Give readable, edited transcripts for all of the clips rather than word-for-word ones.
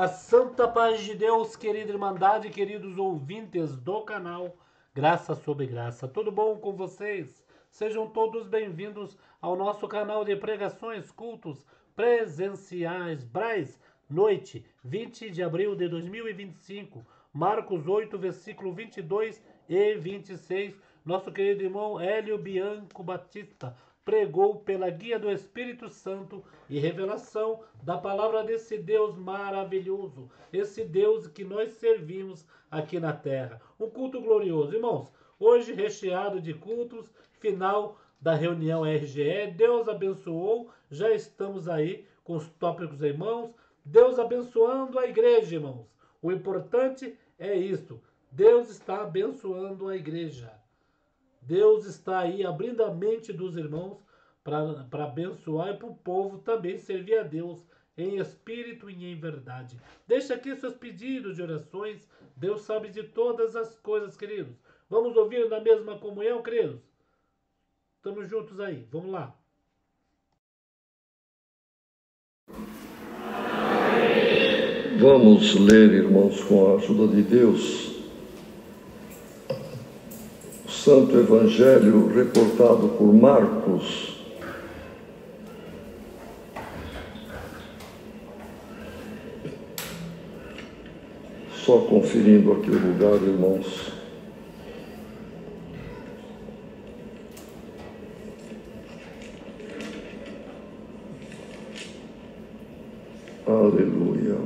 A santa paz de Deus, querida Irmandade, queridos ouvintes do canal Graça sobre Graça. Tudo bom com vocês? Sejam todos bem-vindos ao nosso canal de pregações, cultos presenciais. Braz, noite, 20 de abril de 2025. Marcos 8, versículo 22 e 26. Nosso querido irmão Hélio Bianco Batista pregou pela guia do Espírito Santo e revelação da palavra desse Deus maravilhoso, esse Deus que nós servimos aqui na terra. Um culto glorioso. Irmãos, hoje recheado de cultos, final da reunião RGE. Deus abençoou, já estamos aí com os tópicos em mãos. Deus abençoando a igreja, irmãos. O importante é isto. Deus está abençoando a igreja. Deus está aí abrindo a mente dos irmãos para abençoar e para o povo também servir a Deus em espírito e em verdade. Deixa aqui seus pedidos de orações. Deus sabe de todas as coisas, queridos. Vamos ouvir na mesma comunhão, queridos? Estamos juntos aí. Vamos lá. Vamos ler, irmãos, com a ajuda de Deus, o Santo Evangelho reportado por Marcos. Só conferindo aqui o lugar, irmãos. Aleluia.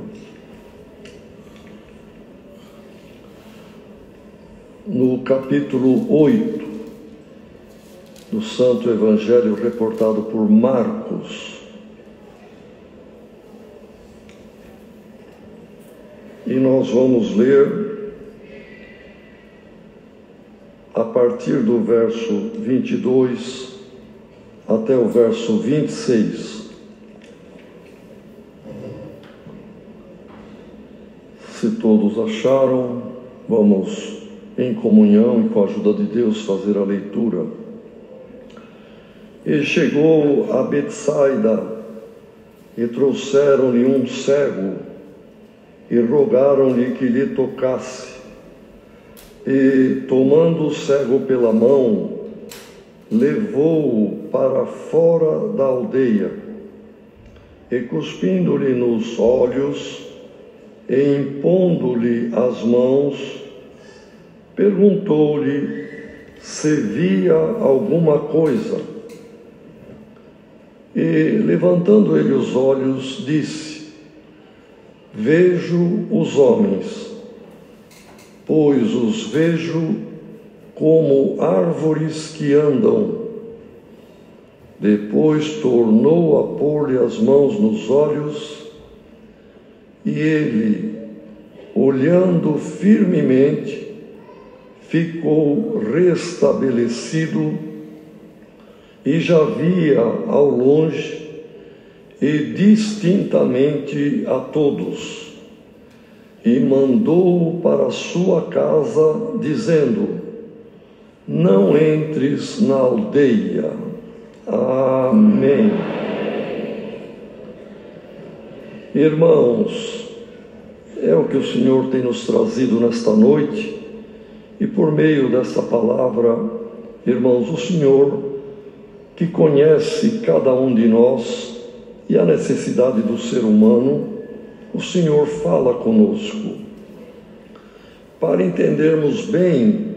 No capítulo 8 do Santo Evangelho reportado por Marcos, e nós vamos ler a partir do verso 22 até o verso 26. Se todos acharam, vamos em comunhão e com a ajuda de Deus fazer a leitura. E chegou a Betsaida, e trouxeram-lhe um cego, e rogaram-lhe que lhe tocasse. E, tomando o cego pela mão, levou-o para fora da aldeia, e cuspindo-lhe nos olhos, e impondo-lhe as mãos, perguntou-lhe se via alguma coisa. E, levantando ele os olhos, disse: vejo os homens, pois os vejo como árvores que andam. Depois tornou a pôr-lhe as mãos nos olhos, e ele, olhando firmemente, ficou restabelecido e já via ao longe e distintamente a todos, e mandou-o para a sua casa, dizendo: não entres na aldeia. Amém. Irmãos, é o que o Senhor tem nos trazido nesta noite, e por meio dessa palavra, irmãos, o Senhor, que conhece cada um de nós e a necessidade do ser humano, o Senhor fala conosco. Para entendermos bem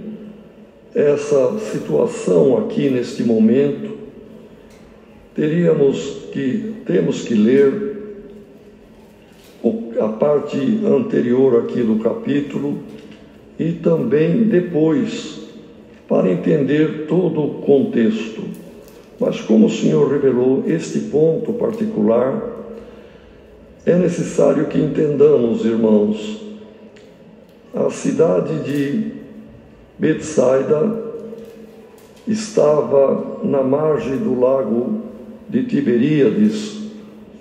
essa situação aqui neste momento, temos que ler a parte anterior aqui do capítulo e também depois, para entender todo o contexto. Mas como o Senhor revelou este ponto particular, é necessário que entendamos, irmãos, a cidade de Betsaida estava na margem do lago de Tiberíades,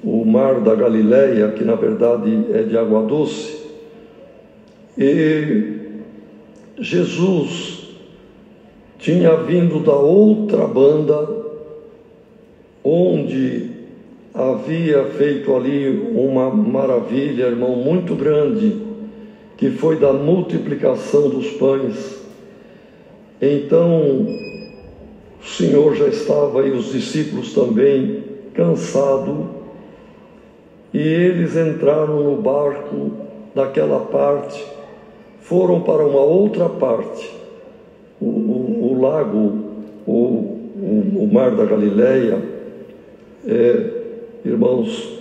o mar da Galileia, que na verdade é de água doce. E Jesus tinha vindo da outra banda, onde havia feito ali uma maravilha, irmão, muito grande, que foi da multiplicação dos pães. Então, o Senhor já estava e os discípulos também cansados, e eles entraram no barco daquela parte, foram para uma outra parte, o lago, o mar da Galileia, irmãos,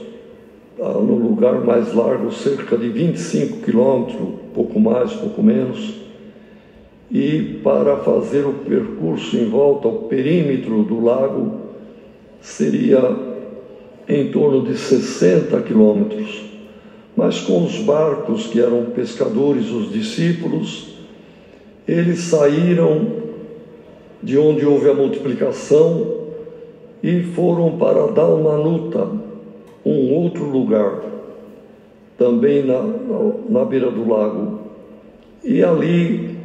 no lugar mais largo, cerca de 25 quilômetros, pouco mais, pouco menos, e para fazer o percurso em volta ao perímetro do lago seria em torno de 60 quilômetros. Mas com os barcos que eram pescadores, os discípulos, eles saíram de onde houve a multiplicação e foram para Dalmanuta, um outro lugar, também na beira do lago. E ali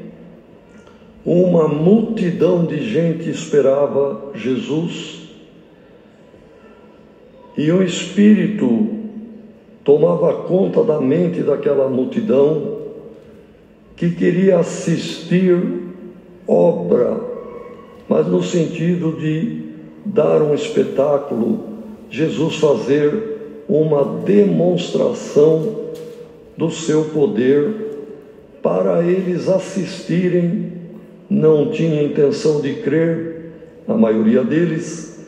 uma multidão de gente esperava Jesus, e o Espírito tomava conta da mente daquela multidão que queria assistir obra, mas no sentido de dar um espetáculo, Jesus fazer uma demonstração do seu poder para eles assistirem. Não tinha intenção de crer, a maioria deles,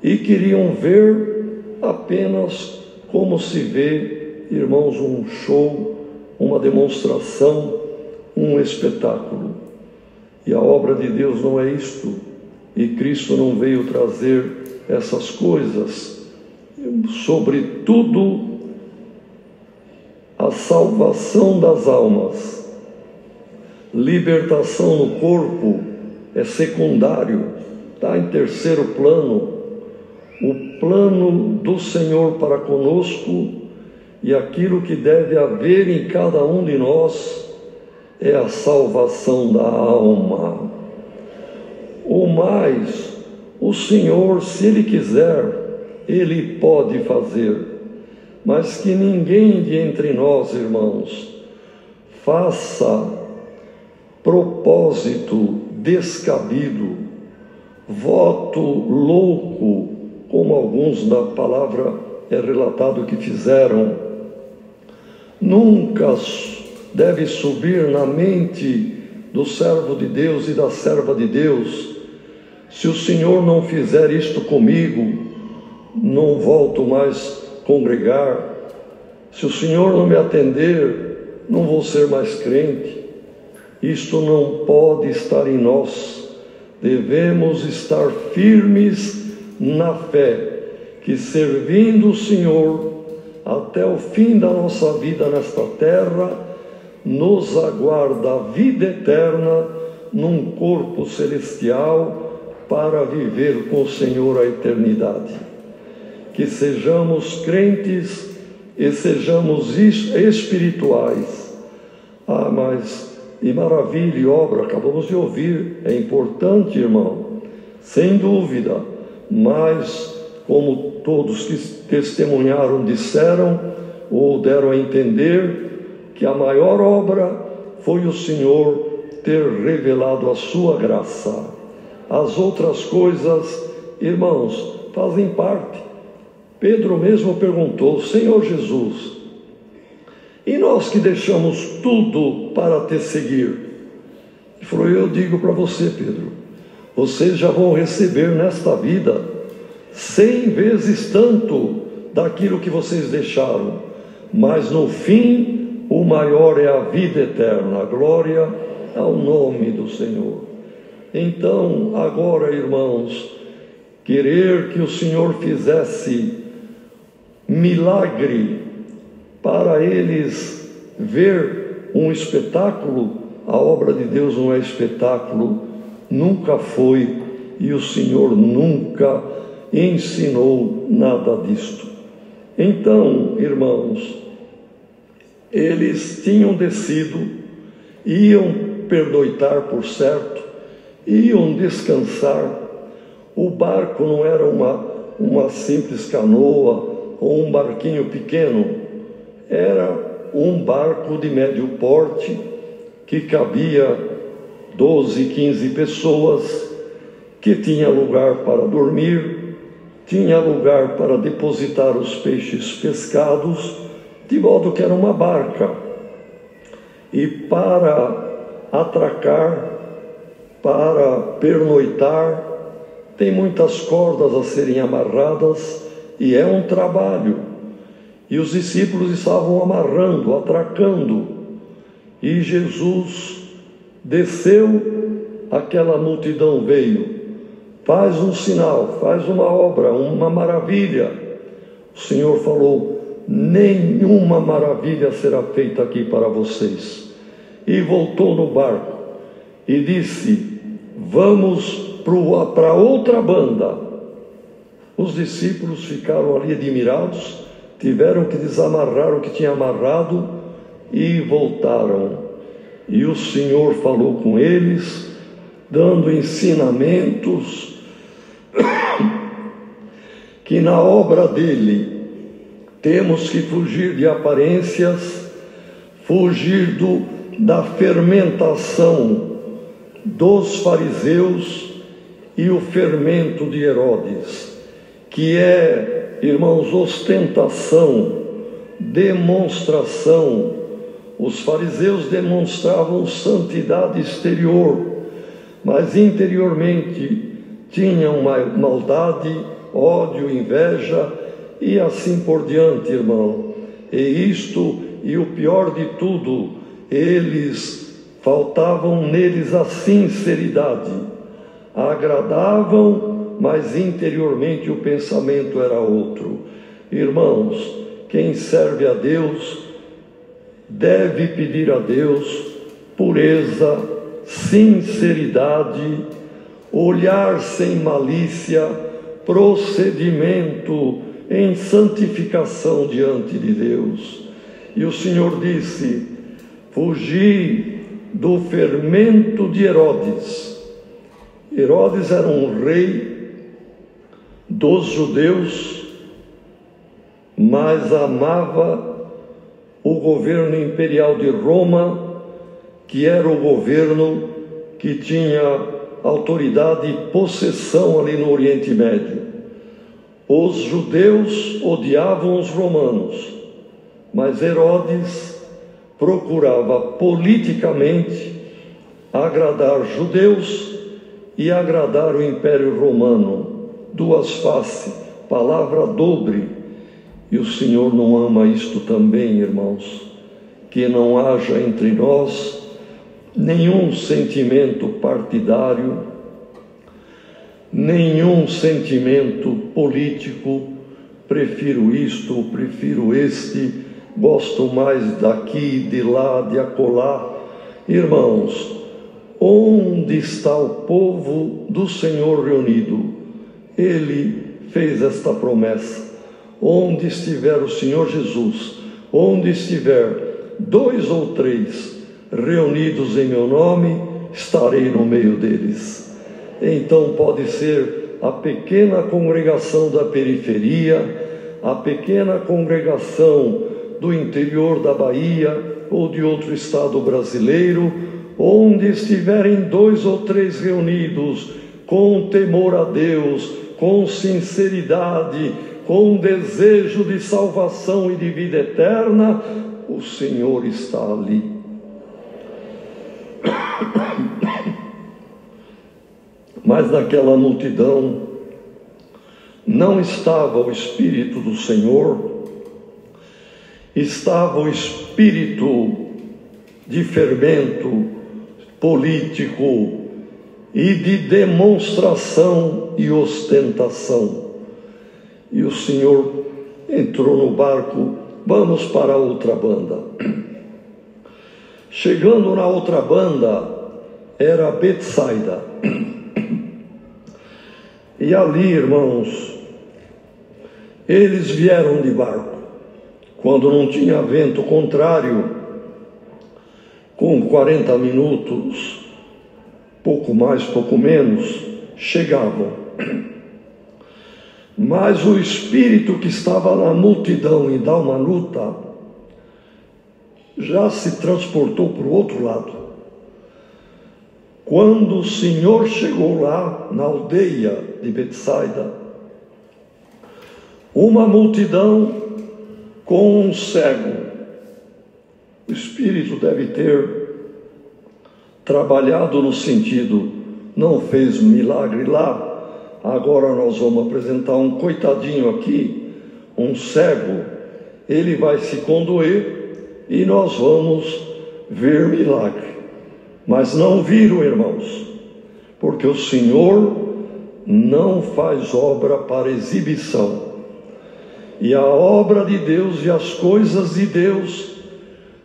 e queriam ver apenas como se vê, irmãos, um show, uma demonstração, um espetáculo. E a obra de Deus não é isto, e Cristo não veio trazer essas coisas. Sobretudo, a salvação das almas, libertação no corpo é secundário, está em terceiro plano. O plano do Senhor para conosco e aquilo que deve haver em cada um de nós é a salvação da alma. O mais, o Senhor, se Ele quiser, Ele pode fazer, mas que ninguém de entre nós, irmãos, faça propósito descabido, voto louco, como alguns na palavra é relatado que fizeram. Nunca deve subir na mente do servo de Deus e da serva de Deus: se o Senhor não fizer isto comigo, não volto mais congregar. Se o Senhor não me atender, não vou ser mais crente. Isto não pode estar em nós. Devemos estar firmes na fé, que servindo o Senhor até o fim da nossa vida nesta terra, nos aguarda a vida eterna num corpo celestial para viver com o Senhor a eternidade. Que sejamos crentes e sejamos espirituais. Mas, e maravilha e obra, acabamos de ouvir, é importante, irmão, sem dúvida, mas como todos que testemunharam disseram ou deram a entender, que a maior obra foi o Senhor ter revelado a sua graça. As outras coisas, irmãos, fazem parte. Pedro mesmo perguntou: Senhor Jesus, e nós que deixamos tudo para te seguir? Ele falou: eu digo para você, Pedro, vocês já vão receber nesta vida 100 vezes tanto daquilo que vocês deixaram, mas no fim o maior é a vida eterna. A glória ao nome do Senhor. Então, agora, irmãos, querer que o Senhor fizesse milagre para eles ver um espetáculo, a obra de Deus não é espetáculo, nunca foi, e o Senhor nunca ensinou nada disto. Então, irmãos, eles tinham descido, iam pernoitar por certo, iam descansar. O barco não era uma uma simples canoa ou um barquinho pequeno. Era um barco de médio porte que cabia 12, 15 pessoas, que tinha lugar para dormir, tinha lugar para depositar os peixes pescados, de modo que era uma barca. E para atracar, para pernoitar, tem muitas cordas a serem amarradas e é um trabalho. E os discípulos estavam amarrando, atracando. E Jesus desceu, aquela multidão veio. Faz um sinal, faz uma obra, uma maravilha. O Senhor falou: nenhuma maravilha será feita aqui para vocês. E voltou no barco e disse: vamos para outra banda. Os discípulos ficaram ali admirados, tiveram que desamarrar o que tinha amarrado e voltaram. E o Senhor falou com eles, dando ensinamentos, que na obra dele temos que fugir de aparências, fugir da fermentação dos fariseus e o fermento de Herodes, que é, irmãos, ostentação, demonstração. Os fariseus demonstravam santidade exterior, mas interiormente tinham maldade, ódio, inveja e assim por diante, irmão. E o pior de tudo, faltavam neles a sinceridade. Agradavam, mas interiormente o pensamento era outro. Irmãos, quem serve a Deus deve pedir a Deus pureza, sinceridade, olhar sem malícia, procedimento em santificação diante de Deus. E o Senhor disse: fugi do fermento de Herodes. Herodes era um rei dos judeus, mas amava o governo imperial de Roma, que era o governo que tinha autoridade e possessão ali no Oriente Médio. Os judeus odiavam os romanos, mas Herodes procurava politicamente agradar judeus e agradar o Império Romano. Duas faces, palavra dobre. E o Senhor não ama isto também, irmãos? Que não haja entre nós nenhum sentimento partidário, nenhum sentimento político. Prefiro isto, prefiro este, gosto mais daqui, de lá, de acolá. Irmãos, onde está o povo do Senhor reunido? Ele fez esta promessa: onde estiver o Senhor Jesus, onde estiver 2 ou 3 reunidos em meu nome, estarei no meio deles. Então pode ser a pequena congregação da periferia, a pequena congregação do interior da Bahia ou de outro estado brasileiro, onde estiverem 2 ou 3 reunidos, com temor a Deus, com sinceridade, com desejo de salvação e de vida eterna, o Senhor está ali. Mas naquela multidão não estava o Espírito do Senhor, estava o espírito de fermento político e de demonstração e ostentação. E o Senhor entrou no barco: vamos para a outra banda. Chegando na outra banda, era Betsaida. E ali, irmãos, eles vieram de barco. Quando não tinha vento contrário, com 40 minutos, pouco mais, pouco menos, chegavam. Mas o espírito que estava na multidão em Dalmanuta já se transportou para o outro lado. Quando o Senhor chegou lá, na aldeia de Betsaida, uma multidão com um cego. O Espírito deve ter trabalhado no sentido, não fez milagre lá, agora nós vamos apresentar um coitadinho aqui, um cego, ele vai se condoer e nós vamos ver milagre. Mas não viram, irmãos, porque o Senhor não faz obra para exibição. E a obra de Deus e as coisas de Deus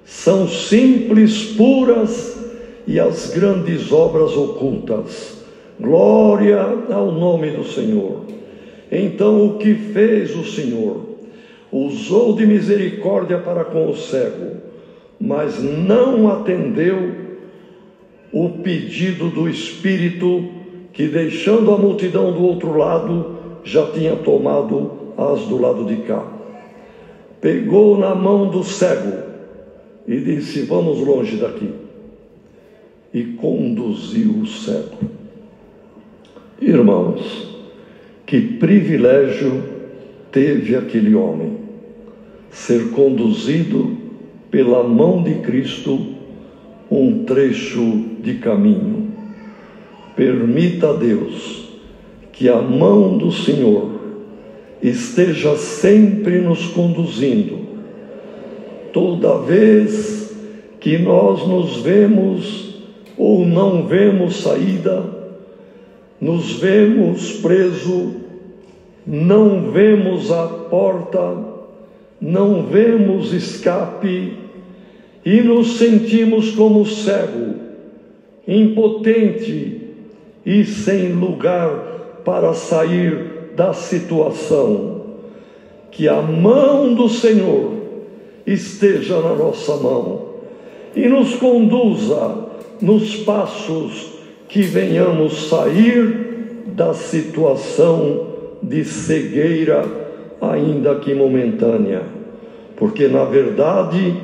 são simples, puras, e as grandes obras ocultas. Glória ao nome do Senhor. Então o que fez o Senhor? Usou de misericórdia para com o cego, mas não atendeu o pedido do Espírito, que deixando a multidão do outro lado, já tinha tomado as do lado de cá. Pegou na mão do cego e disse: vamos longe daqui. E conduziu o cego. Irmãos, que privilégio teve aquele homem, ser conduzido pela mão de Cristo um trecho de caminho. Permita a Deus que a mão do Senhor esteja sempre nos conduzindo. Toda vez que nós nos vemos ou não vemos saída, nos vemos preso, não vemos a porta, não vemos escape e nos sentimos como cego, impotente e sem lugar para sair da situação. Que a mão do Senhor esteja na nossa mão e nos conduza nos passos que venhamos sair da situação de cegueira, ainda que momentânea. Porque, na verdade,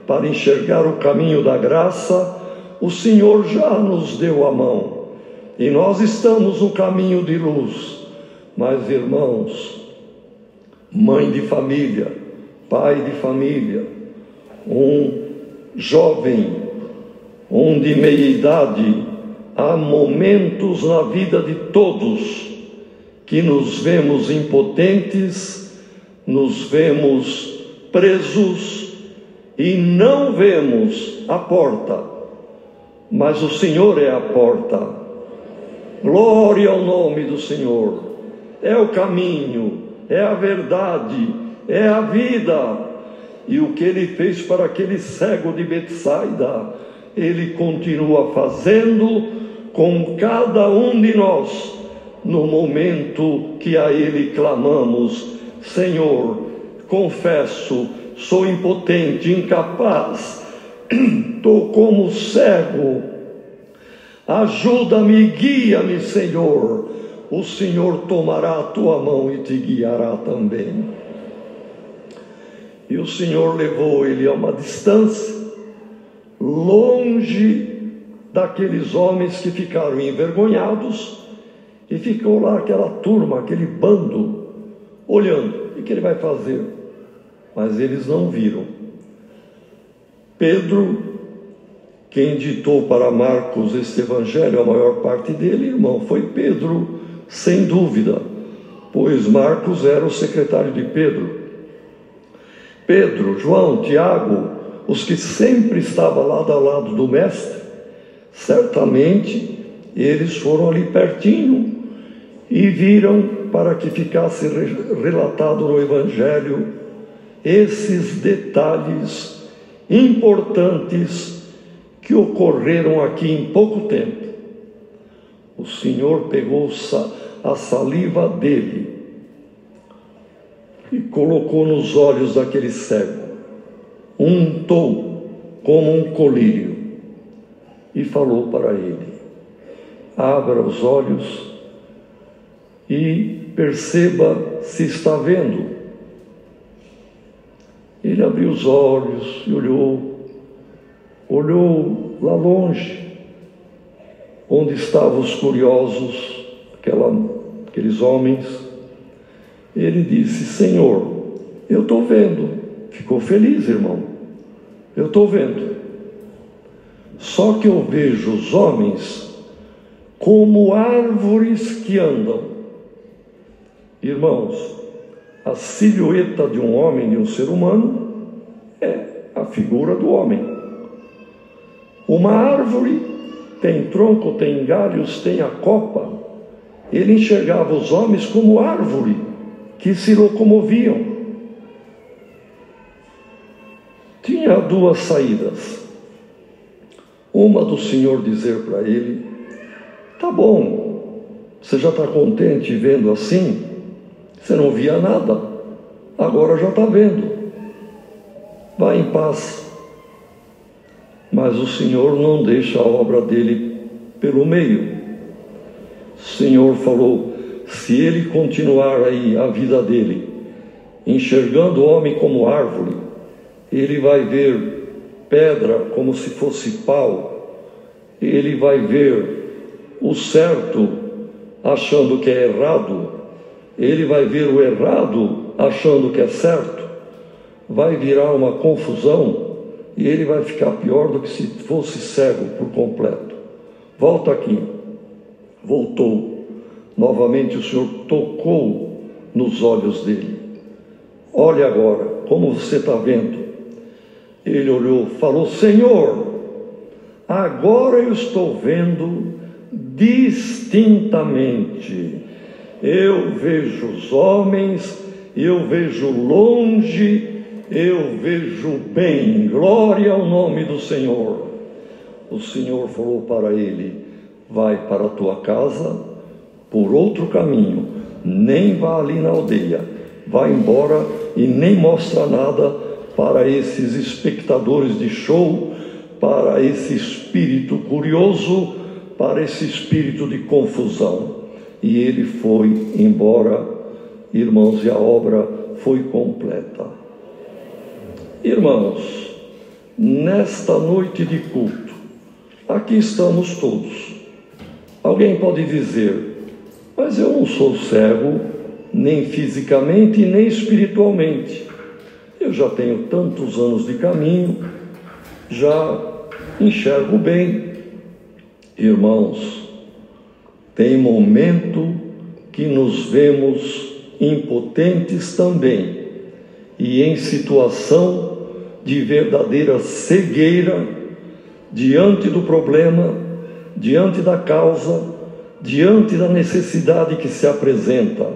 para enxergar o caminho da graça, o Senhor já nos deu a mão. E nós estamos no caminho de luz. Mas, irmãos, mãe de família, pai de família, um jovem, um de meia idade, há momentos na vida de todos que nos vemos impotentes, nos vemos presos e não vemos a porta, mas o Senhor é a porta. Glória ao nome do Senhor. É o caminho, é a verdade, é a vida. E o que Ele fez para aquele cego de Betsaida, Ele continua fazendo com cada um de nós, no momento que a Ele clamamos: Senhor, confesso, sou impotente, incapaz, estou como cego, ajuda-me, guia-me, Senhor. O Senhor tomará a tua mão e te guiará também. E o Senhor levou ele a uma distância, longe daqueles homens que ficaram envergonhados, e ficou lá aquela turma, aquele bando, olhando. O que ele vai fazer? Mas eles não viram. Pedro, quem ditou para Marcos este evangelho, a maior parte dele, irmão, foi Pedro, sem dúvida, pois Marcos era o secretário de Pedro. Pedro, João, Tiago, os que sempre estavam lado a lado do mestre, certamente eles foram ali pertinho e viram, para que ficasse relatado no evangelho, esses detalhes importantes que ocorreram aqui em pouco tempo. O Senhor pegou a saliva dele e colocou nos olhos daquele cego, untou como um colírio e falou para ele: abra os olhos e perceba se está vendo. Ele abriu os olhos e olhou lá longe, onde estavam os curiosos, aqueles homens. Ele disse: Senhor, eu estou vendo. Ficou feliz, irmão. Eu estou vendo. Só que eu vejo os homens como árvores que andam. Irmãos, a silhueta de um homem, de um ser humano, é a figura do homem. Uma árvore tem tronco, tem galhos, tem a copa. Ele enxergava os homens como árvore que se locomoviam. Tinha duas saídas. Uma do Senhor dizer para ele: tá bom, você já está contente vendo assim? Você não via nada, agora já está vendo. Vá em paz. Mas o Senhor não deixa a obra dele pelo meio. O Senhor falou: se ele continuar aí a vida dele, enxergando o homem como árvore, ele vai ver pedra como se fosse pau, ele vai ver o certo achando que é errado, ele vai ver o errado achando que é certo, vai virar uma confusão e ele vai ficar pior do que se fosse cego por completo. Volta aqui. Voltou. Novamente o Senhor tocou nos olhos dele. Olha agora, como você está vendo? Ele olhou, falou: Senhor, agora eu estou vendo distintamente. Eu vejo os homens, eu vejo longe, eu vejo bem. Glória ao nome do Senhor. O Senhor falou para ele: vai para a tua casa por outro caminho, nem vá ali na aldeia, vá embora e nem mostra nada para esses espectadores de show, para esse espírito curioso, para esse espírito de confusão. E ele foi embora, irmãos, e a obra foi completa. Irmãos, nesta noite de culto, aqui estamos todos. Alguém pode dizer: mas eu não sou cego, nem fisicamente, nem espiritualmente. Eu já tenho tantos anos de caminho, já enxergo bem. Irmãos, tem momento que nos vemos impotentes também, e em situação de verdadeira cegueira, diante do problema, diante da causa, diante da necessidade que se apresenta.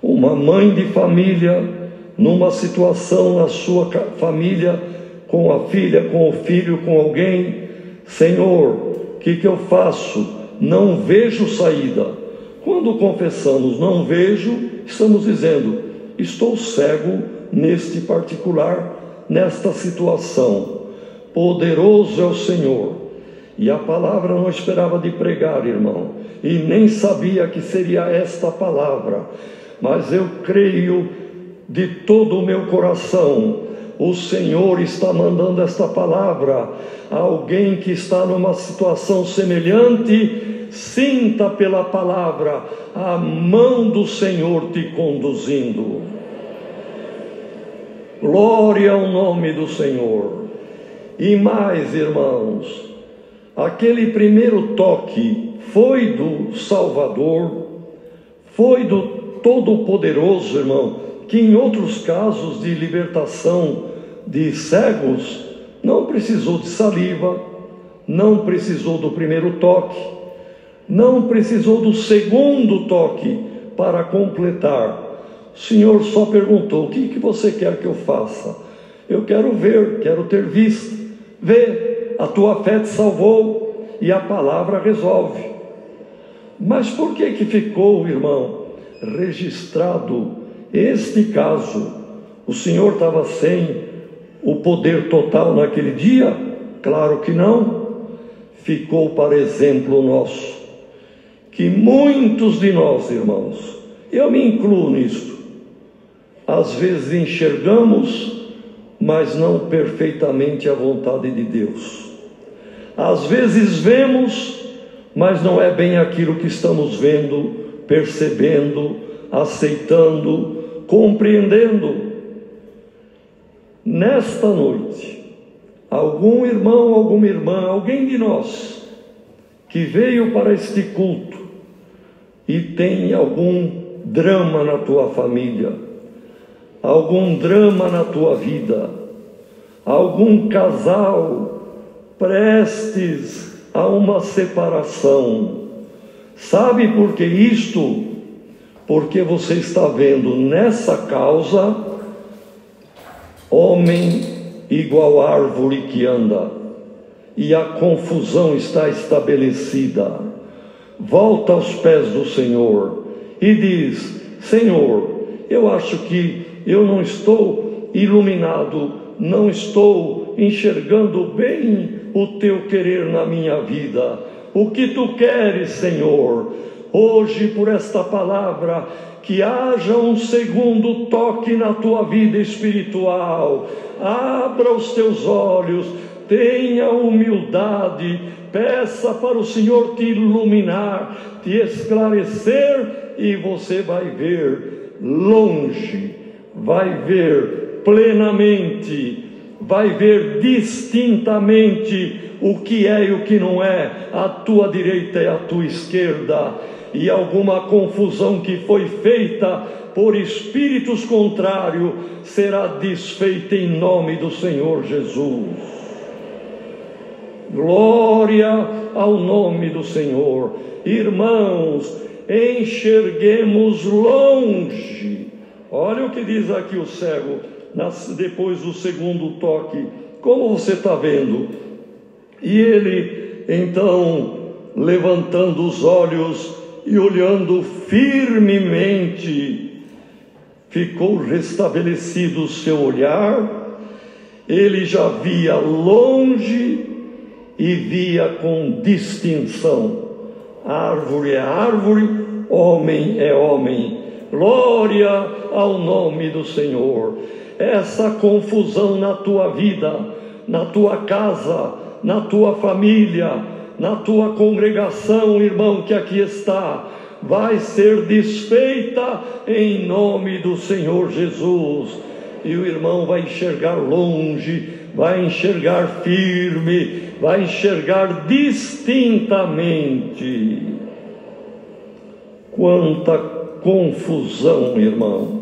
Uma mãe de família, numa situação na sua família, com a filha, com o filho, com alguém: Senhor, o que eu faço? Não vejo saída. Quando confessamos não vejo, estamos dizendo: estou cego neste particular, nesta situação. Poderoso é o Senhor. E a palavra não esperava de pregar, irmão, e nem sabia que seria esta palavra, mas eu creio de todo o meu coração, o Senhor está mandando esta palavra a alguém que está numa situação semelhante. Sinta pela palavra a mão do Senhor te conduzindo. Glória ao nome do Senhor. E mais, irmãos, aquele primeiro toque foi do Salvador, foi do Todo-Poderoso, irmão, que em outros casos de libertação de cegos, não precisou de saliva, não precisou do primeiro toque, não precisou do segundo toque para completar. O Senhor só perguntou: o que você quer que eu faça? Eu quero ver, quero ter vista. Vê, a tua fé te salvou, e a palavra resolve. Mas por que ficou, irmão, registrado este caso? O Senhor estava sem o poder total naquele dia? Claro que não. Ficou para exemplo nosso, que muitos de nós, irmãos, Eu me incluo nisto. Às vezes enxergamos, mas não perfeitamente a vontade de Deus. Às vezes vemos, mas não é bem aquilo que estamos vendo, percebendo, aceitando, compreendendo. Nesta noite, algum irmão, alguma irmã, alguém de nós que veio para este culto e tem algum drama na tua família, algum drama na tua vida, algum casal prestes a uma separação. Sabe por que isto? Porque você está vendo nessa causa homem igual árvore que anda, e a confusão está estabelecida. Volta aos pés do Senhor e diz: Senhor, eu acho que eu não estou iluminado, não estou enxergando bem o teu querer na minha vida. O que tu queres, Senhor? Hoje, por esta palavra, que haja um segundo toque na tua vida espiritual. Abra os teus olhos, tenha humildade, peça para o Senhor te iluminar, te esclarecer, e você vai ver longe, vai ver plenamente, vai ver distintamente o que é e o que não é, a tua direita e a tua esquerda, e alguma confusão que foi feita por espíritos contrários será desfeita em nome do Senhor Jesus. Glória ao nome do Senhor. Irmãos, enxerguemos longe. Olha o que diz aqui o cego, depois do segundo toque. Como você está vendo? E ele, então, levantando os olhos e olhando firmemente, ficou restabelecido o seu olhar. Ele já via longe e via com distinção. Árvore é árvore, homem é homem. Glória ao nome do Senhor. Essa confusão na tua vida, na tua casa, na tua família, na tua congregação, irmão que aqui está, vai ser desfeita em nome do Senhor Jesus. E o irmão vai enxergar longe, vai enxergar firme, vai enxergar distintamente. Quanta confusão, irmão,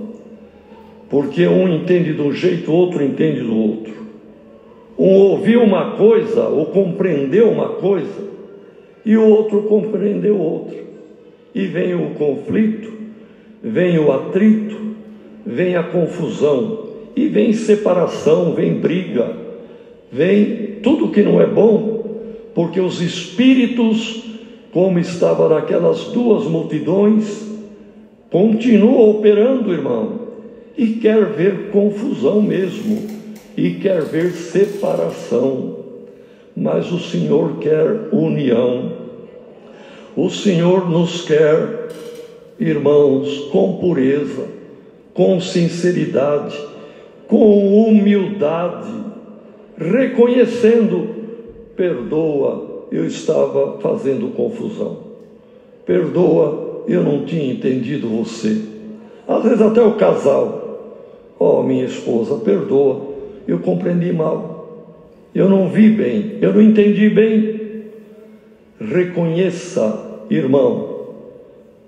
porque um entende de um jeito, o outro entende do outro. Um ouviu uma coisa ou compreendeu uma coisa e o outro compreendeu outra, e vem o conflito, vem o atrito, vem a confusão, e vem separação, vem briga, vem tudo que não é bom, porque os espíritos, como estava naquelas duas multidões, continuam operando, irmão, e quer ver confusão mesmo, e quer ver separação, mas o Senhor quer união. O Senhor nos quer, irmãos, com pureza, com sinceridade, com humildade, reconhecendo: perdoa, eu estava fazendo confusão, perdoa, eu não tinha entendido você. Às vezes até o casal: ó, minha esposa, perdoa, eu compreendi mal, eu não vi bem, eu não entendi bem. Reconheça, irmão,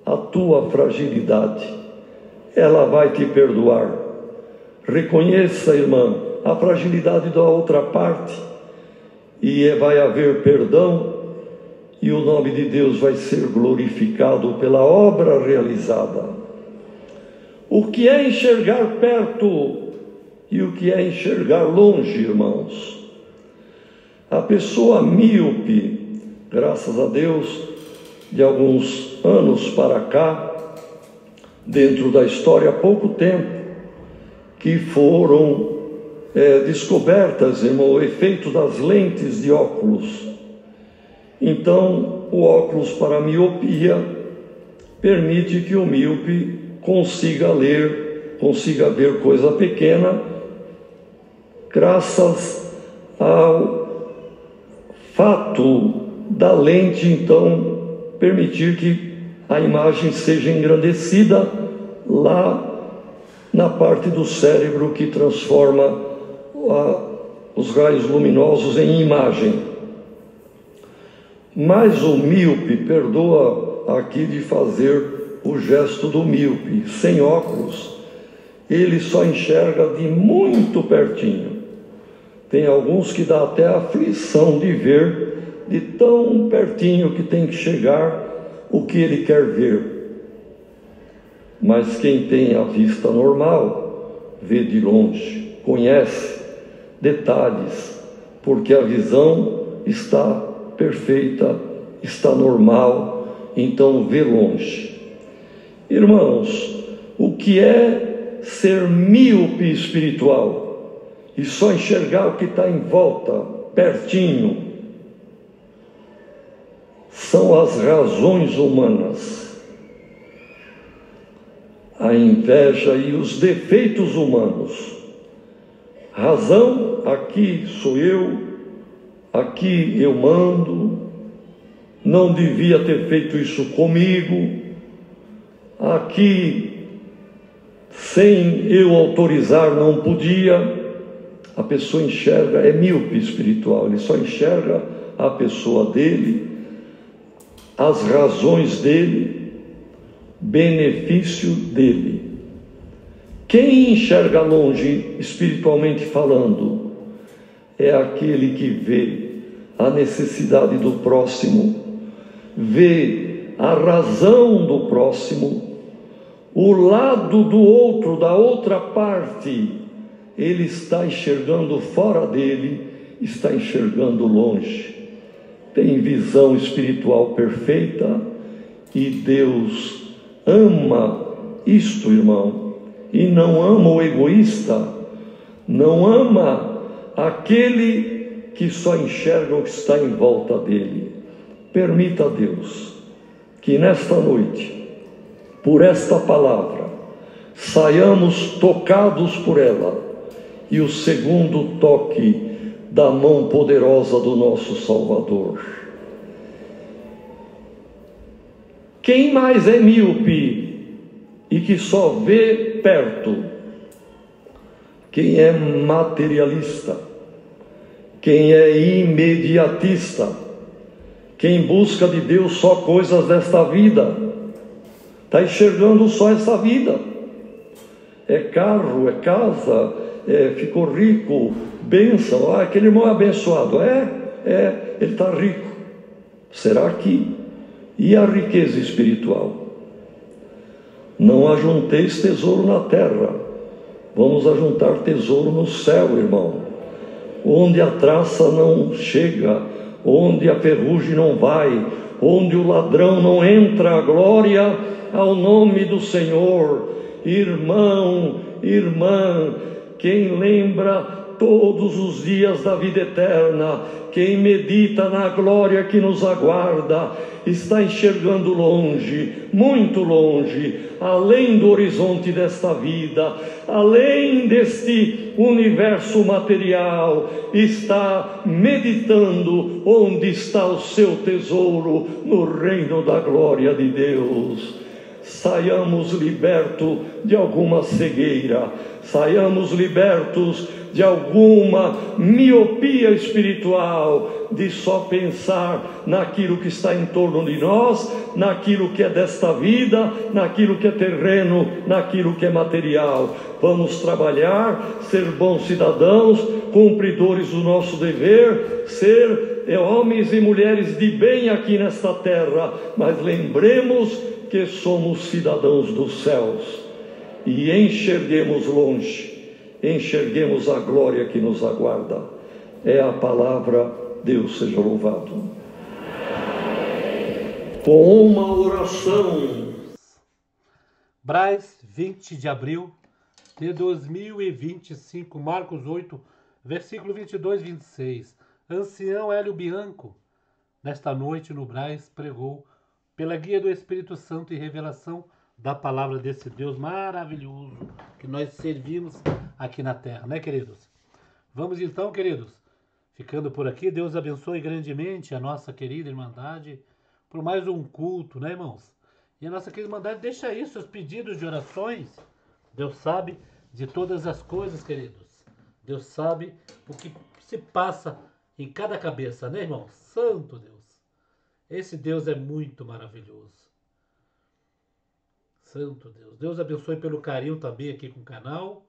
a tua fragilidade, ela vai te perdoar. Reconheça, irmã, a fragilidade da outra parte, e vai haver perdão, e o nome de Deus vai ser glorificado pela obra realizada. O que é enxergar perto e o que é enxergar longe, irmãos? A pessoa míope, graças a Deus, de alguns anos para cá, dentro da história há pouco tempo, que foram descobertas, irmão, o efeito das lentes de óculos. Então, o óculos para a miopia permite que o míope consiga ler, consiga ver coisa pequena, graças ao fato da lente, então, permitir que a imagem seja engrandecida lá na parte do cérebro que transforma os raios luminosos em imagem. Mas o míope, perdoa aqui de fazer o gesto do míope, sem óculos, ele só enxerga de muito pertinho. Tem alguns que dá até aflição de ver, de tão pertinho que tem que chegar o que ele quer ver. Mas quem tem a vista normal, vê de longe, conhece detalhes, porque a visão está perfeita, está normal, então vê longe. Irmãos, o que é ser míope espiritual e só enxergar o que está em volta, pertinho, são as razões humanas, a inveja e os defeitos humanos. Razão, aqui sou eu, aqui eu mando, não devia ter feito isso comigo, aqui sem eu autorizar não podia. A pessoa enxerga, é míope espiritual, ele só enxerga a pessoa dele, as razões dele, benefício dele. Quem enxerga longe, espiritualmente falando, é aquele que vê a necessidade do próximo, vê a razão do próximo, o lado do outro, da outra parte. Ele está enxergando fora dele, está enxergando longe. Tem visão espiritual perfeita e Deus ama isto, irmão. E não ama o egoísta, não ama aquele que só enxerga o que está em volta dele. Permita a Deus que nesta noite, por esta palavra, saiamos tocados por ela, e o segundo toque da mão poderosa do nosso Salvador. Quem mais é míope e que só vê perto? Quem é materialista? Quem é imediatista? Quem busca de Deus só coisas desta vida? Está enxergando só essa vida. É carro, é casa, ficou rico, bênção, aquele irmão é abençoado, ele está rico. Será que? E a riqueza espiritual? Não ajunteis tesouro na terra, vamos ajuntar tesouro no céu, irmão, onde a traça não chega, onde a ferrugem não vai, onde o ladrão não entra. A glória ao nome do Senhor. Irmão, irmã, quem lembra todos os dias da vida eterna, quem medita na glória que nos aguarda, está enxergando longe, muito longe, além do horizonte desta vida, além deste universo material, está meditando onde está o seu tesouro, no reino da glória de Deus. Saiamos libertos de alguma cegueira, saiamos libertos de alguma miopia espiritual, de só pensar naquilo que está em torno de nós, naquilo que é desta vida, naquilo que é terreno, naquilo que é material. Vamos trabalhar, ser bons cidadãos, cumpridores do nosso dever, ser homens e mulheres de bem aqui nesta terra, mas lembremos que somos cidadãos dos céus e enxerguemos longe, enxerguemos a glória que nos aguarda. É a palavra, Deus seja louvado. Com uma oração. Braz, 20 de abril de 2025, Marcos 8, versículo 22 e 26. Ancião Hélio Bianco, nesta noite no Braz, pregou, pela guia do Espírito Santo e revelação da palavra desse Deus maravilhoso que nós servimos aqui na terra, né, queridos? Vamos então, queridos, ficando por aqui. Deus abençoe grandemente a nossa querida Irmandade por mais um culto, né, irmãos? E a nossa querida Irmandade deixa aí seus pedidos de orações. Deus sabe de todas as coisas, queridos. Deus sabe o que se passa em cada cabeça, né, irmãos? Santo Deus. Esse Deus é muito maravilhoso. Santo Deus. Deus abençoe pelo carinho também aqui com o canal.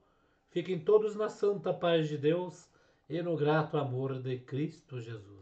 Fiquem todos na santa paz de Deus e no grato amor de Cristo Jesus.